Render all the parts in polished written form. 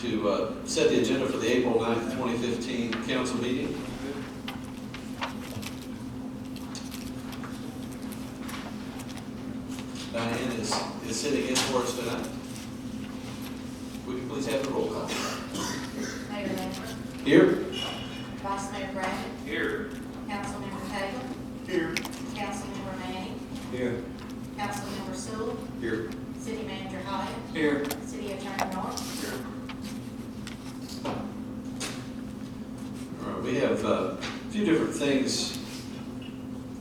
to set the agenda for the April 9th, 2015 council meeting. Diane is sitting in for us tonight. Would you please have the roll call? Mayor Lambert. Here. Vice Mayor Bradley. Here. Councilmember Taylor. Here. Councilmember Manning. Here. Councilmember Sewell. Here. City Manager Hyatt. Here. City Attorney North. Here. All right, we have a few different things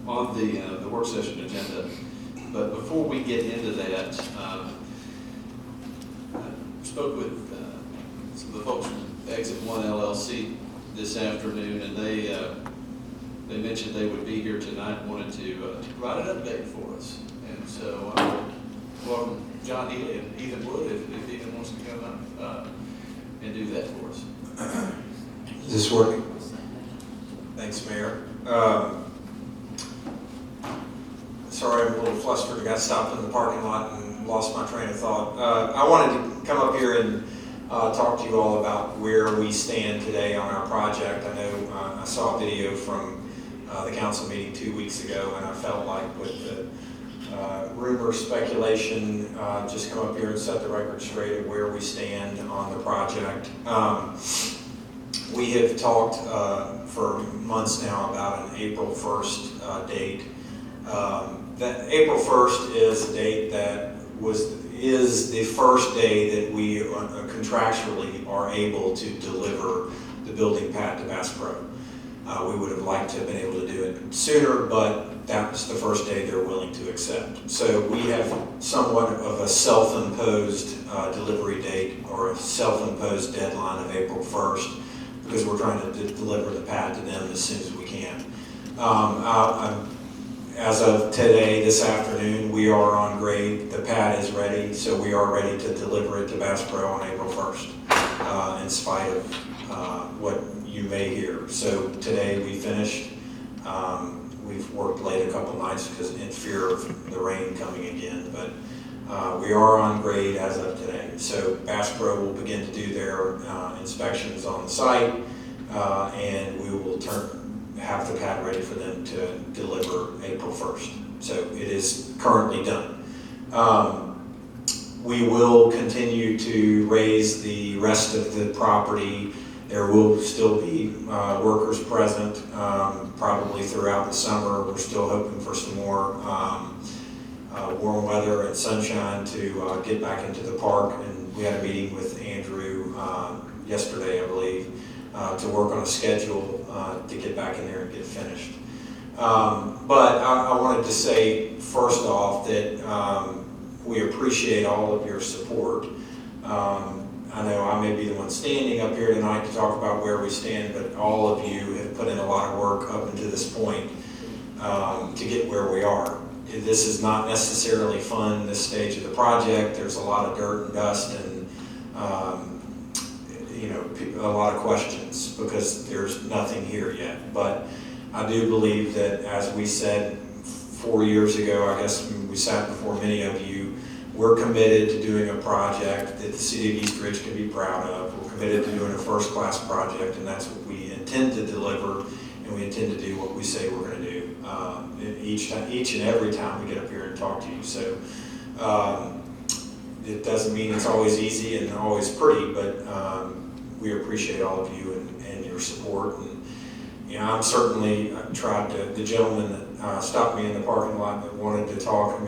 on the work session agenda, but before we get into that, I spoke with some of the folks from Exit 1 LLC this afternoon, and they mentioned they would be here tonight and wanted to provide an update for us. And so I will welcome John Healy and Ethan Wood if Ethan wants to come up and do that for us. Is this working? Thanks, Mayor. Sorry, I'm a little flustered. I got stopped in the parking lot and lost my train of thought. I wanted to come up here and talk to you all about where we stand today on our project. I know I saw a video from the council meeting 2 weeks ago, and I felt like with the rumor speculation, just come up here and set the record straight of where we stand on the project. We have talked for months now about an April 1st date. That April 1st is a date that is the first day that we contractually are able to deliver the building pad to Bass Pro. We would have liked to have been able to do it sooner, but that's the first day they're willing to accept. So we have somewhat of a self-imposed delivery date or a self-imposed deadline of April 1st because we're trying to deliver the pad to them as soon as we can. As of today, this afternoon, we are on grade. The pad is ready, so we are ready to deliver it to Bass Pro on April 1st, in spite of what you may hear. So today we finished. We've worked late a couple nights because in fear of the rain coming again, but we are on grade as of today. So Bass Pro will begin to do their inspections on the site, and we will have the pad ready for them to deliver April 1st. So it is currently done. We will continue to raise the rest of the property. There will still be workers present probably throughout the summer. We're still hoping for some more warm weather and sunshine to get back into the park. And we had a meeting with Andrew yesterday, I believe, to work on a schedule to get back in there and get finished. But I wanted to say first off that we appreciate all of your support. I know I may be the one standing up here tonight to talk about where we stand, but all of you have put in a lot of work up until this point to get where we are. This is not necessarily fun, this stage of the project. There's a lot of dirt and dust and a lot of questions because there's nothing here yet. But I do believe that, as we said 4 years ago, I guess when we sat before many of you, we're committed to doing a project that the city of East Ridge can be proud of. We're committed to doing a first-class project, and that's what we intend to deliver, and we intend to do what we say we're going to do each and every time we get up here and talk to you. So it doesn't mean it's always easy and always pretty, but we appreciate all of you and your support. And I'm certainly tried to, the gentleman that stopped me in the parking lot that wanted to talk,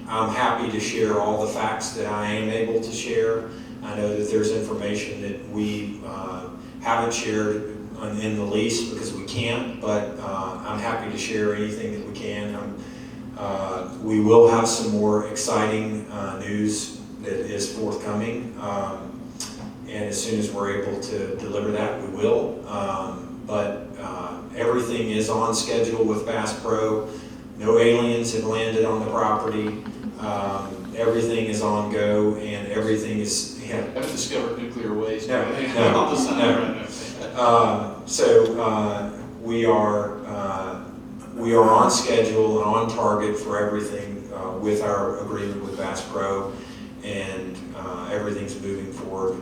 I'm happy to share all the facts that I am able to share. I know that there's information that we haven't shared in the lease because we can't, but I'm happy to share anything that we can. We will have some more exciting news that is forthcoming, and as soon as we're able to deliver that, we will. But everything is on schedule with Bass Pro. No aliens have landed on the property. Everything is on go, and everything is. Haven't discovered nuclear waste. No. On the side right now. So we are on schedule and on target for everything with our agreement with Bass Pro, and everything's moving forward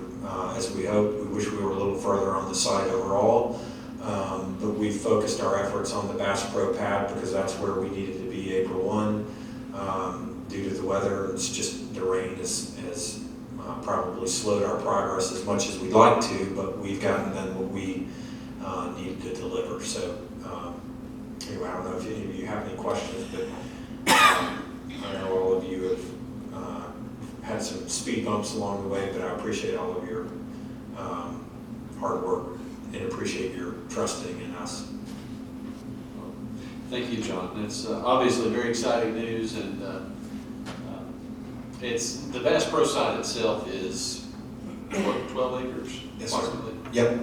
as we hope. We wish we were a little further on the site overall, but we focused our efforts on the Bass Pro pad because that's where we needed to be April 1. Due to the weather, it's just the rain has probably slowed our progress as much as we'd like to, but we've gotten done what we needed to deliver. So anyway, I don't know if any of you have any questions, but I know all of you have had some speed bumps along the way, but I appreciate all of your hard work and appreciate your trusting in us. Thank you, John. It's obviously very exciting news, and it's the Bass Pro site itself is what, 12 acres? Yes, sir. Approximately? Yep.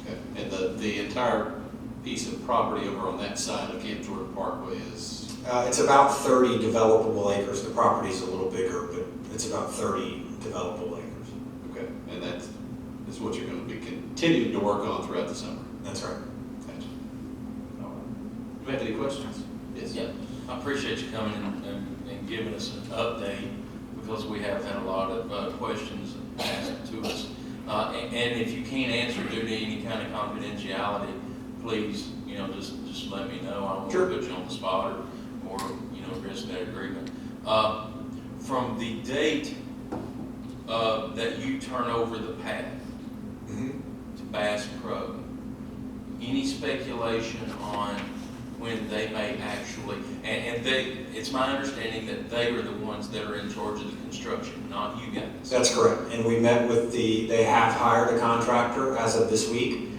Okay. And the entire piece of property over on that side of Camp Jordan Parkway is? It's about 30 developable acres. The property's a little bigger, but it's about 30 developable acres. Okay. And that is what you're going to be continuing to work on throughout the summer? That's right. Gotcha. All right. Do you have any questions? Yes. Yeah, I appreciate you coming and giving us an update because we have had a lot of questions asked to us. And if you can't answer due to any kind of confidentiality, please, just let me know. I don't want Sure. to put you on the spot or risk that agreement. From the date that you turn over the pad to Bass Pro, any speculation on when they may actually, it's my understanding that they are the ones that are in charge of the construction, not you guys. That's correct. And we met with they have hired a contractor as of this week.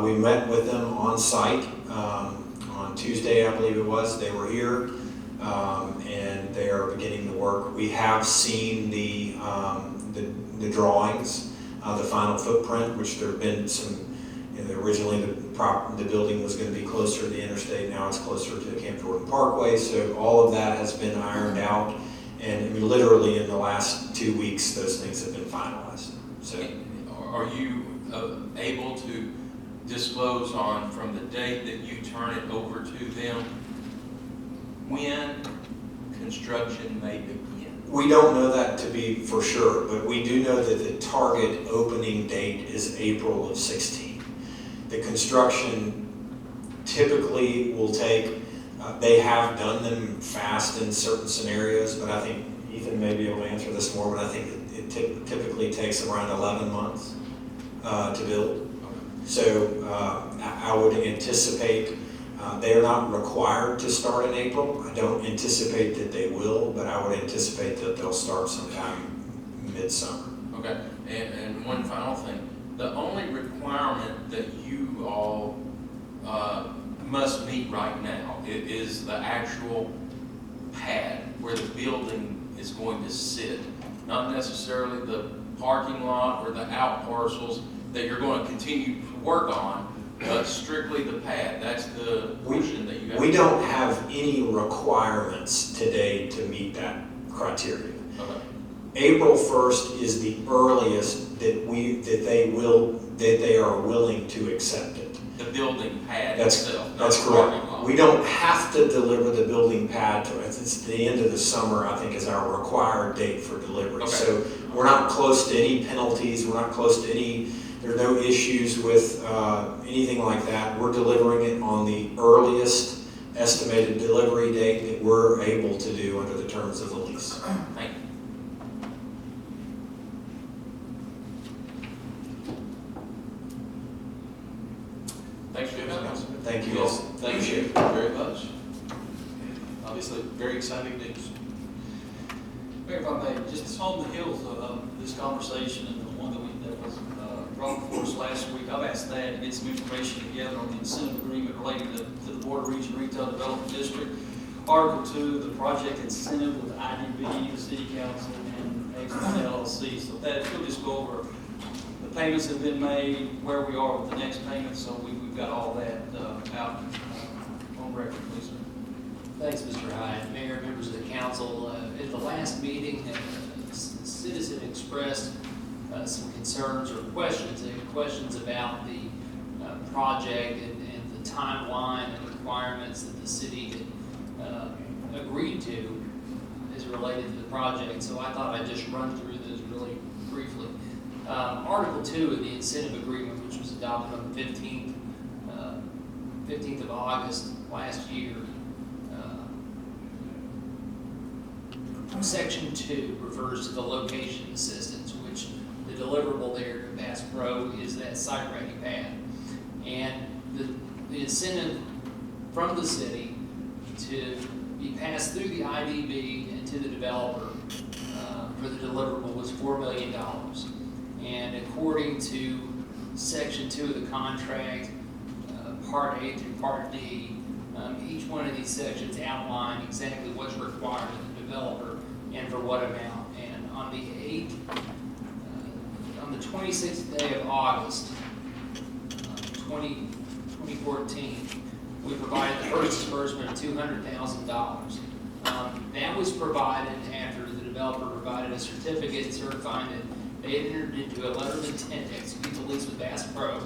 We met with them on site on Tuesday, I believe it was. They were here and they are beginning the work. We have seen the drawings, the final footprint, which there have been some. Originally, the building was going to be closer to the interstate. Now it's closer to Camp Jordan Parkway. So all of that has been ironed out, and I mean, literally in the last 2 weeks, those things have been finalized. So, are you able to disclose on from the date that you turn it over to them when construction may begin? we don't know that to be for sure, but we do know that the target opening date is April of 16. The construction typically will take, they have done them fast in certain scenarios, but I think Ethan may be able to answer this more, but I think it typically takes around 11 months to build. So I would anticipate, they are not required to start in April. I don't anticipate that they will, but I would anticipate that they'll start sometime mid-summer. Okay, and one final thing. The only requirement that you all must meet right now is the actual pad where the building is going to sit, not necessarily the parking lot or the out parcels that you're going to continue to work on, but strictly the pad. That's the portion that you guys. We don't have any requirements today to meet that criteria. Okay. April 1st is the earliest that they are willing to accept it. The building pad That's itself. not that's the parking correct. lot. We don't have to deliver the building pad to it. It's the end of the summer, I think, is our required date for delivery. Okay. So we're not close to any penalties. We're not close to any. There are no issues with anything like that. We're delivering it on the earliest estimated delivery date that we're able to do under the terms of the lease. Thank you. Thanks for your comments. Thank you. Yes, all. thank you very much. Obviously, very exciting news. Mayor, if I may, just on the heels of this conversation and the one that was brought before us last week, I've asked that to get some information together on the incentive agreement related to the Board of Region Retail Development District. Article 2, the project incentive with IDB, the City Council, and X1 LLC. So that we'll just go over the payments that have been made, where we are with the next payment. So we've got all that out on record, please, sir. Thanks, Mr. Hyde. Mayor, members of the council, at the last meeting, a citizen expressed some concerns or questions about the project and the timeline and requirements that the city had agreed to as related to the project. So I thought I'd just run through those really briefly. Article 2 of the incentive agreement, which was adopted on the 15th of August last year. Section 2 refers to the location assistance, which the deliverable there to Bass Pro is that site-ready pad. And the incentive from the city to be passed through the IDB and to the developer for the deliverable was $4 million. And according to Section 2 of the contract, Part A through Part D, each one of these sections outline exactly what's required of the developer and for what amount. And on the 26th day of August, 2014, we provided the first disbursement of $200,000. That was provided after the developer provided a certificate certifying that they had entered into a letter of intent to execute the lease with Bass Pro,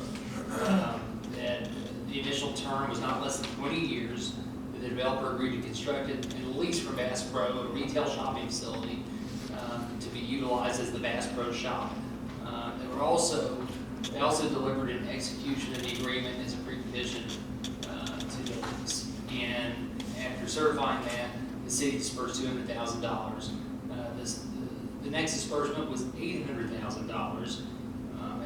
that the initial term was not less than 20 years, that the developer agreed to construct and lease from Bass Pro a retail shopping facility to be utilized as the Bass Pro shop. They also delivered an execution of the agreement as a precondition to the lease. And after certifying that, the city dispersed $200,000. The next disbursement was $800,000,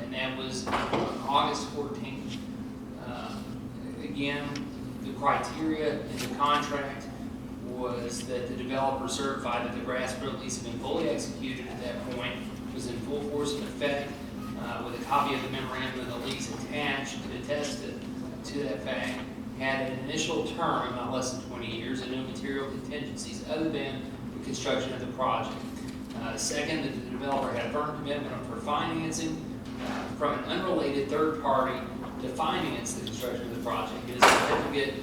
and that was on August 14th. Again, the criteria in the contract was that the developer certified that the Bass Pro lease had been fully executed at that point, was in full force and effect, with a copy of the memorandum of the lease attached that attested to that fact, had an initial term of not less than 20 years and no material contingencies other than the construction of the project. Second, that the developer had a firm commitment for financing from an unrelated third party to finance the construction of the project. It is a certificate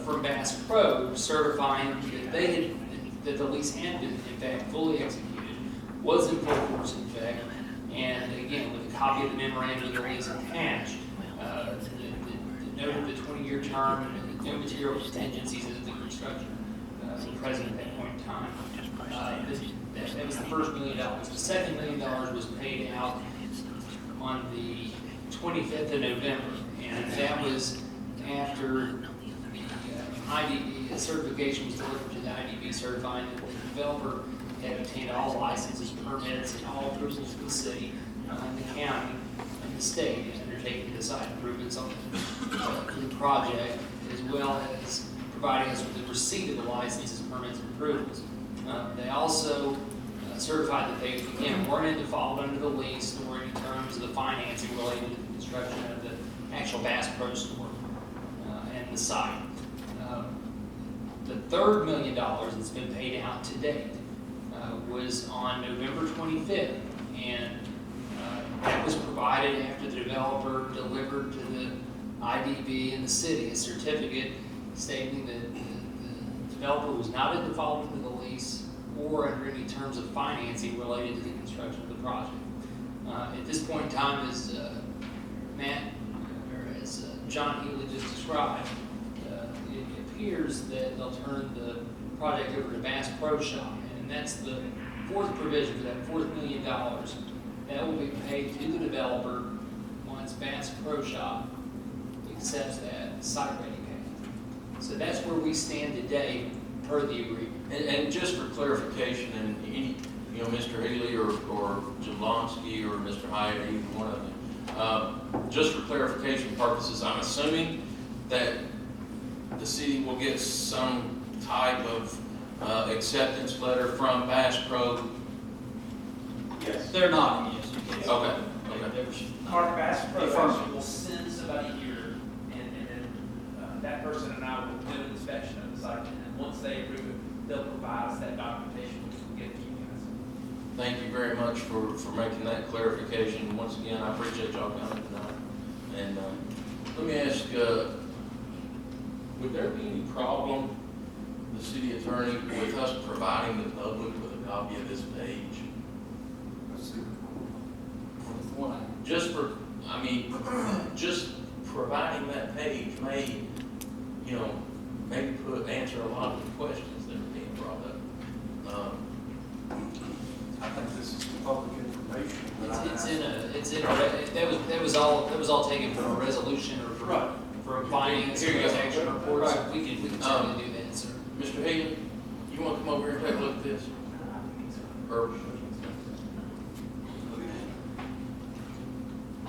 from Bass Pro certifying that the lease had been, in fact, fully executed, was in full force in effect, and again, with a copy of the memorandum of the lease attached, that noted the 20-year term and no material contingencies of the construction were present at that point in time. That was the first $1 million. The second $1 million was paid out on the 25th of November, and that was after the IDB certification was delivered to the IDB certifying that the developer had obtained all licenses, permits, and all approvals from the city, the county, and the state in undertaking the site improvements on the project, as well as providing us with the receipt of the licenses, permits, and approvals. They also certified that they, again, weren't in default under the lease nor in terms of the financing related to the construction of the actual Bass Pro store and the site. The third $1 million that's been paid out to date was on November 25th, and that was provided after the developer delivered to the IDB and the city a certificate stating that the developer was not in default under the lease or under any terms of financing related to the construction of the project. At this point in time, as John Healy just described, it appears that they'll turn the project over to Bass Pro Shop, and that's the fourth provision for that $4 million. That will be paid to the developer once Bass Pro Shop accepts that site-ready payment. So that's where we stand today per the agreement. And just for clarification, and any, Mr. Healy or Jablonski or Mr. Hyatt, either one of them, just for clarification purposes, I'm assuming that the city will get some type of acceptance letter from Bass Pro. Yes. They're not, yes. Okay. Mark Bass Pro Affirmative. will send somebody here, and then that person and I will do an inspection of the site, and once they approve it, they'll provide us that documentation, which we'll get to you guys. Thank you very much for making that clarification. Once again, I appreciate y'all coming tonight. And let me ask, would there be any problem, the city attorney, with us providing the public with a copy of this page? Just providing that page may, maybe answer a lot of the questions that are being brought up. think this is public information, but I that was all taken from a resolution or Right. from finance Here you go. transaction reports. Right. We can certainly do that, sir. Mr. Hagan, you want to come over here and take a look at this? Or,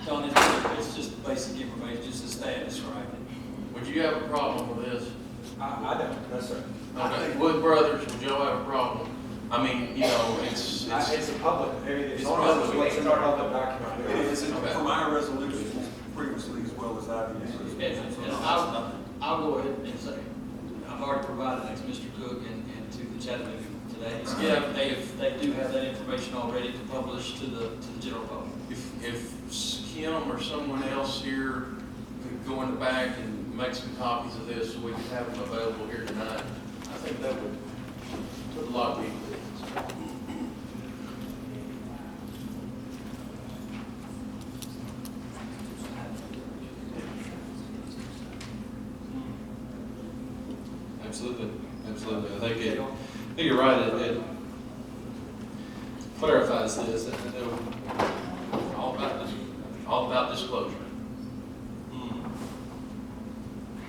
Don, it's just basic information, just the status, right? would you have a problem with this? I don't, no, sir. Okay, Wood Brothers, would y'all have a problem? I mean, you know, it's, It's a public, it's It's on public. us, it's our public document. It is Okay. from our resolutions previously as well as I And I'll go ahead and say, I've already provided that to Mr. Cook and to the Chattanooga today. So Yeah. they do have that information already to publish to the general public. if Kim or someone else here could go in the back and make some copies of this so we could have them available here tonight, I think that would put a lot of people at ease. Absolutely, absolutely. I think you're right. It clarifies this. And I know All about disclosure.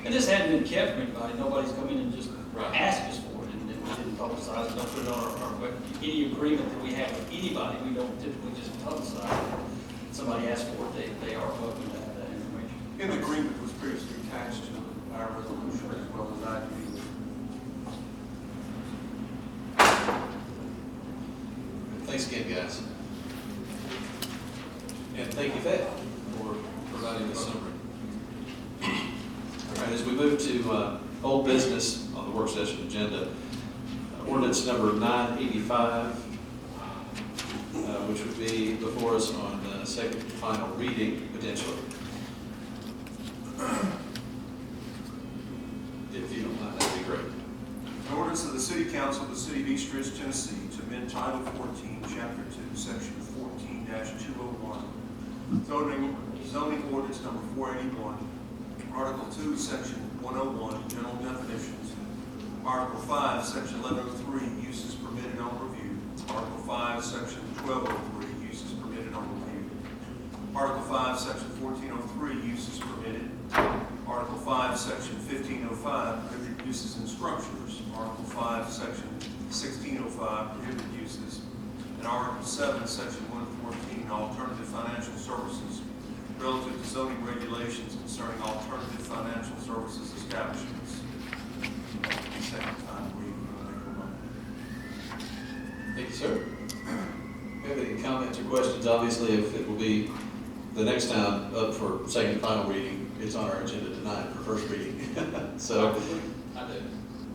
And this hadn't been kept from anybody, nobody's come in and just Right. asked us for it, and we didn't publicize it, don't put it on our web. Any agreement that we have with anybody, we don't typically just publicize it. Somebody asks for it, they are welcome to have that information. And the agreement was previously attached to our resolution as well as I do. Thanks again, guys. And thank you, Fed, for providing this summary. All right, as we move to old business on the work session agenda, ordinance number 985, which would be before us on second and final reading, potentially. If you don't mind, that'd be great. An ordinance of the City Council of the City of East Ridge, Tennessee, to amend Title 14, Chapter 2, Section 14-201, zoning ordinance number 481, Article 2, Section 101, general definitions, Article 5, Section 1103, uses permitted on review, Article 5, Section 1203, uses permitted on review, Article 5, Section 1403, uses permitted, Article 5, Section 1505, prohibited uses in structures, Article 5, Section 1605, prohibited uses, and Article 7, Section 114, alternative financial services, relative to zoning regulations concerning alternative financial services establishments. Second time reading, Thank you, sir. Have any comments or questions? Obviously, if it will be the next time up for second and final reading, it's on our agenda tonight for first reading. So, I do.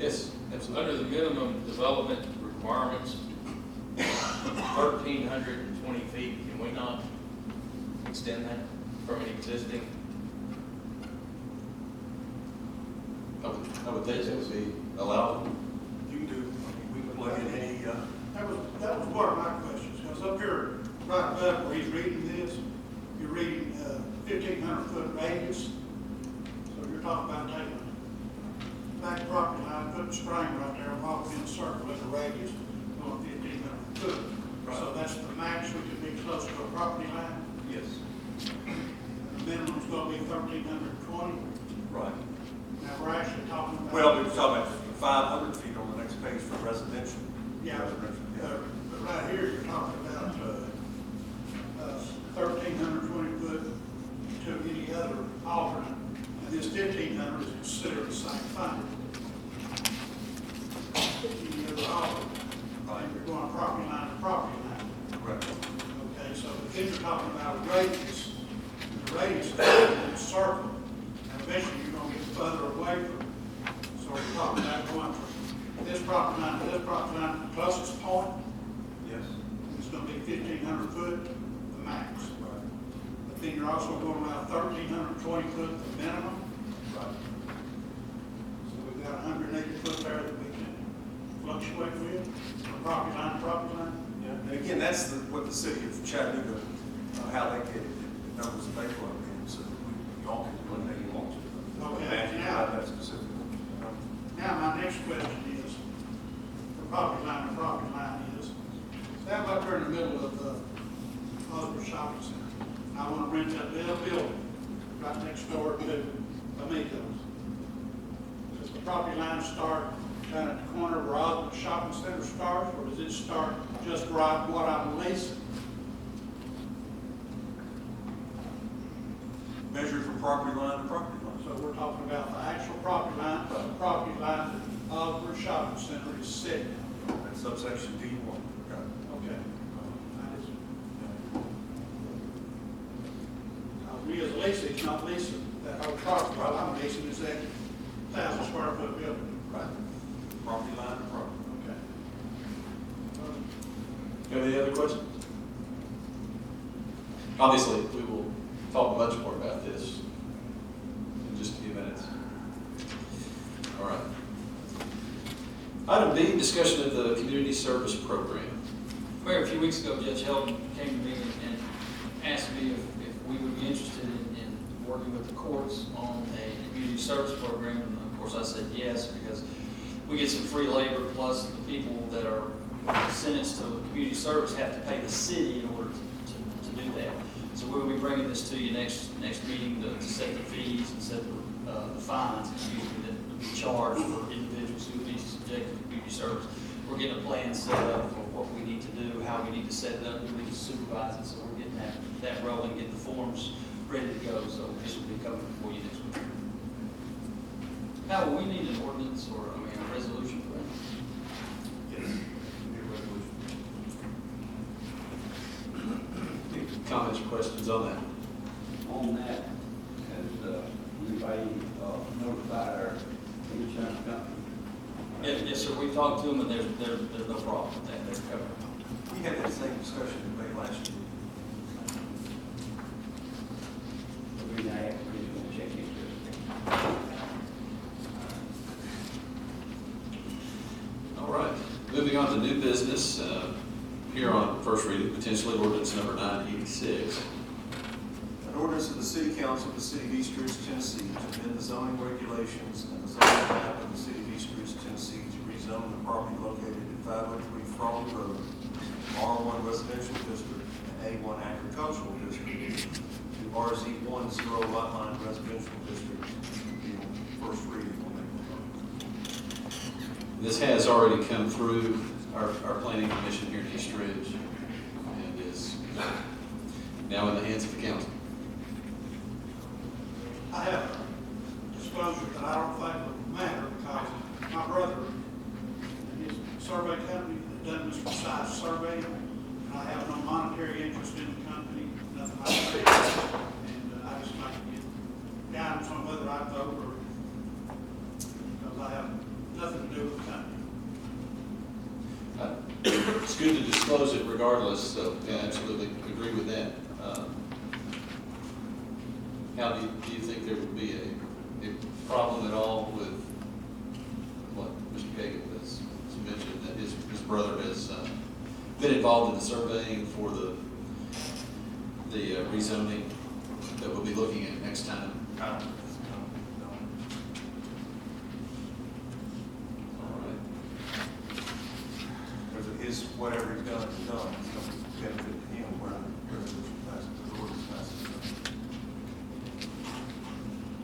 yes, absolutely. Under the minimum development requirements, 1,320 feet, can we not extend that from an existing? I would think that would be allowed. You can do, we can plug in any, That was one of my questions, because up here, right above where he's reading this, you're reading 1,500-foot radius. So you're talking about taking back property line, putting a string right there, walking in a circle with a radius going 1,500 foot. So that's the max we could be close to a property line. yes, The minimum's gonna be 1,320. right. Now, we're actually talking about. Well, we were talking about 500 feet on the next page for residential. Yeah, Residential, yeah. but right here, you're talking about 1,320 foot to any other alternate, and this 1,500 is considered the same thing. Any other alternate, Right. you're going property line to property line. Correct. Okay, so then you're talking about a radius, and the radius is a circle, and eventually you're gonna get further away from it. So we're talking about going from this property line to this property line, the closest point, Yes. it's gonna be 1,500 foot, the max. Right. But then you're also going around 1,320 foot, the minimum. Right. So we've got 180 foot there that we can fluctuate with, from property line to property line. Yeah. And again, that's what the city of Chattanooga, how they get it, the numbers that they plug in, so we all can eliminate it all. Okay, Imagine now- how that's specific. Now, my next question is, from property line to property line is, Down up there in the middle of the Osborne Shopping Center. I want to rent that little building right next door to Amigos. Does the property line start down at the corner where Osborne Shopping Center starts, or does it start just right what I'm leasing? Measured from property line to property line. So we're talking about the actual property line, but the property line that Osborne Shopping Center is set. That's subsection D1. Okay. We as a leasing, not leasing that whole property, while I'm leasing is that 1,000 square foot building. Right. Property line to property. Okay. Have any other questions? Obviously, we will talk much more about this in just a few minutes. All right. Item B, discussion of the community service program. Mayor, a few weeks ago, Judge Helton came to me and asked me if we would be interested in working with the courts on a community service program. And of course, I said yes, because we get some free labor, plus the people that are sentenced to community service have to pay the city in order to do that. So we'll be bringing this to you next meeting to set the fees and set the fines, that will be charged for individuals who would be subjected to community service. We're getting a plan set up for what we need to do, how we need to set it up, who we need to supervise it, so we're getting that rolling, getting the forms ready to go, so this will be coming before you next week. Now, will we need an ordinance or, a resolution for that? Yes. Need a resolution. Any comments or questions on that? On that, has anybody notified our insurance company? Yes, sir, we talked to them, and there's no problem with that, they're covered. We had that same discussion in May last year. The reason I asked is we want to check into it. All right. Moving on to new business, here on first reading, potentially ordinance number 986. An ordinance of the City Council of the City of East Ridge, Tennessee, to amend the zoning regulations and the zoning map of the City of East Ridge, Tennessee, to rezone the property located at 503 Frawley Road, R1 Residential District and A1 Agricultural District, to RZ10 Lot Line Residential District. Be on first reading on that. This has already come through our planning commission here in East Ridge and is now in the hands of the council. I have a disclosure that I don't think would matter because my brother and his survey company has done this precise survey. And I have no monetary interest in the company, nothing like that. And I just like to get guidance on whether I vote or, because I have nothing to do with the company. It's good to disclose it regardless, so yeah, absolutely agree with that. How do you think there would be a problem at all with what Mr. Kagan has mentioned, that his brother has been involved in the surveying for the rezoning that we'll be looking at next time? No. All right. Because of his, whatever he's done, it's going to benefit him when the resolution passes, the ordinance passes.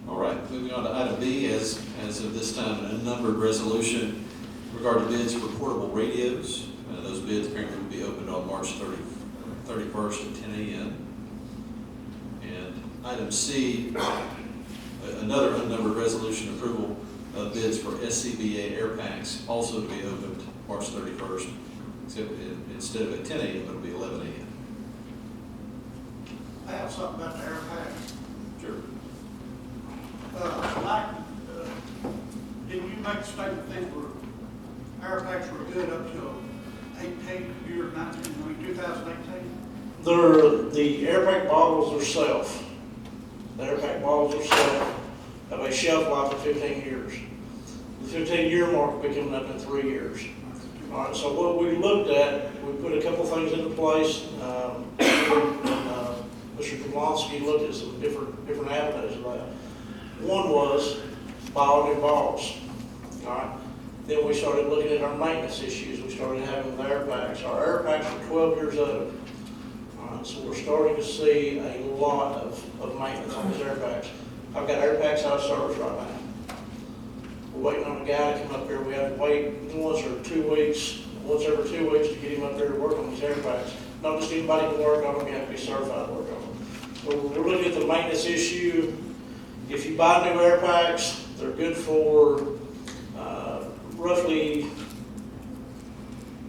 All right, moving on to item B, as of this time, an unnumbered resolution regarding bids for portable radios. Those bids apparently will be opened on March 31st at 10 a.m. And item C, another unnumbered resolution approval of bids for SCBA air packs, also to be opened March 31st, except instead of at 10 a.m., it'll be 11 a.m. I have something about the air pack. Sure. Didn't you make a statement that air packs were good up till 2018? The air pack bottles are self. The air pack bottles are self. Have a shelf life of 15 years. The 15-year mark will be coming up in 3 years. All right, so what we looked at, we put a couple things into place. Mr. Komlowski looked at some different avenues of that. One was buy all new bottles. All right. Then we started looking at our maintenance issues. We started having the air packs. Our air packs are 12 years old. All right, so we're starting to see a lot of maintenance on these air packs. I've got air packs out of service right now. We're waiting on a guy to come up here. We have to wait once every 2 weeks to get him up there to work on these air packs. Not just anybody can work on them, you have to be certified to work on them. So we're looking at the maintenance issue. If you buy new air packs, they're good for roughly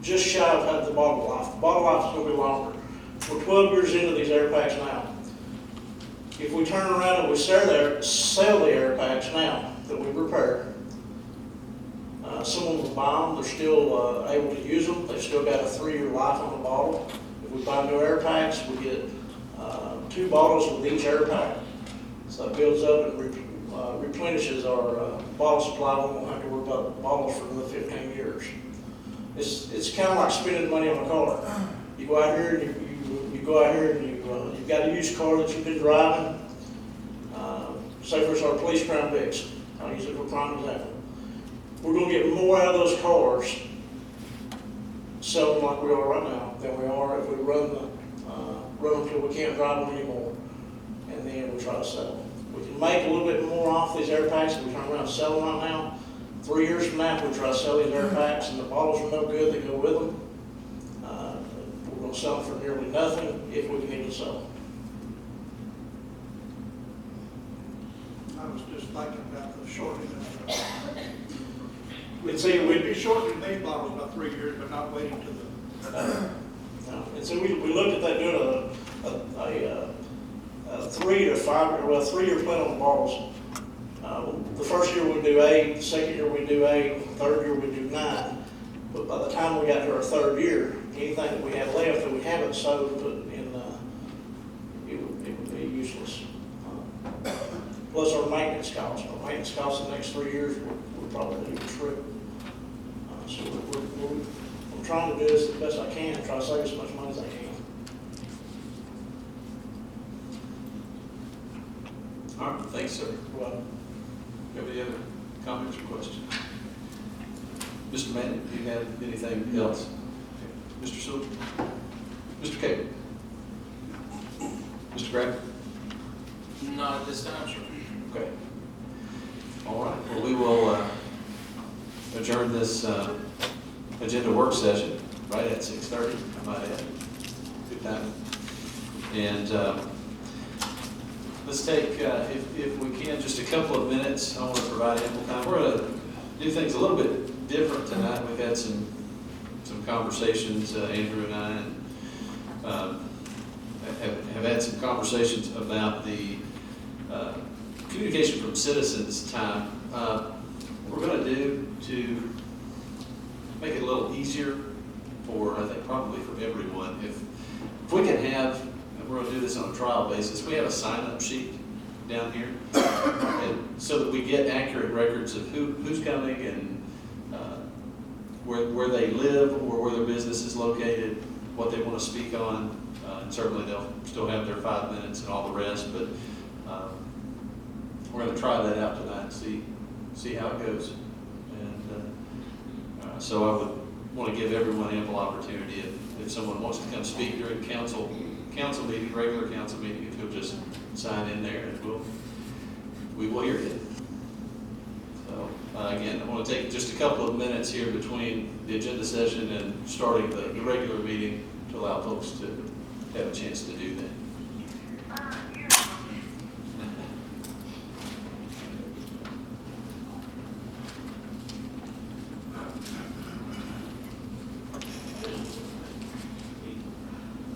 just shy of the bottle life. The bottle life is going to be longer. We're 12 years into these air packs now. If we turn around and we sell the air packs now that we repair, someone will buy them, they're still able to use them, they've still got a 3-year life on the bottle. If we buy new air packs, we get 2 bottles with each air pack. So it builds up and replenishes our bottle supply. We won't have to worry about bottles for another 15 years. It's kind of like spending money on a car. You go out here and you go out here and you've got a used car that you've been driving. Say for our police Crown Vics. I'll use it for prime example. We're going to get more out of those cars selling like we are right now than we are if we run them till we can't drive them anymore, and then we try to sell them. We can make a little bit more off these air packs if we turn around and sell them right now. 3 years from now, if we try to sell these air packs and the bottles are no good that go with them, we're going to sell them for nearly nothing if we can even sell them. I was just thinking about the shortening of And see, we'd be shortening these bottles by 3 years, but not waiting to the. and so we looked at that doing a 3 to 5 year, 3 year plan on the bottles. The first year we'd do 8, the second year we'd do 8, third year we'd do 9. But by the time we got to our third year, anything that we had left that we haven't sold and put in, it would be useless. Plus our maintenance costs. Our maintenance costs in the next 3 years would probably triple. So I'm trying to do this the best I can, try to save as much money as I can. All right, thanks, sir. Well, Have any other comments or questions? Mr. Manning, do you have anything else? Okay. Mr. Sewell? Mr. Cable? Mr. Gray? Not at this time, sir. Okay. All right, well, we will adjourn this agenda work session right at 6:30, I might add. Good time. And let's take, if we can, just a couple of minutes. I want to provide ample time. We're going to do things a little bit different tonight. We've had some conversations, Andrew and I, and have had some conversations about the communication from citizens time. What we're going to do to make it a little easier for, I think, probably for everyone, if we can have, and we're going to do this on a trial basis, we have a sign-up sheet down here, and so that we get accurate records of who's coming and where they live or where their business is located, what they want to speak on. And certainly they'll still have their 5 minutes and all the rest, but we're going to try that out tonight and see how it goes. And so I would want to give everyone ample opportunity if someone wants to come speak during council meeting, regular council meeting, if you'll just sign in there and we will hear you. So again, I want to take just a couple of minutes here between the agenda session and starting the regular meeting to allow folks to have a chance to do that.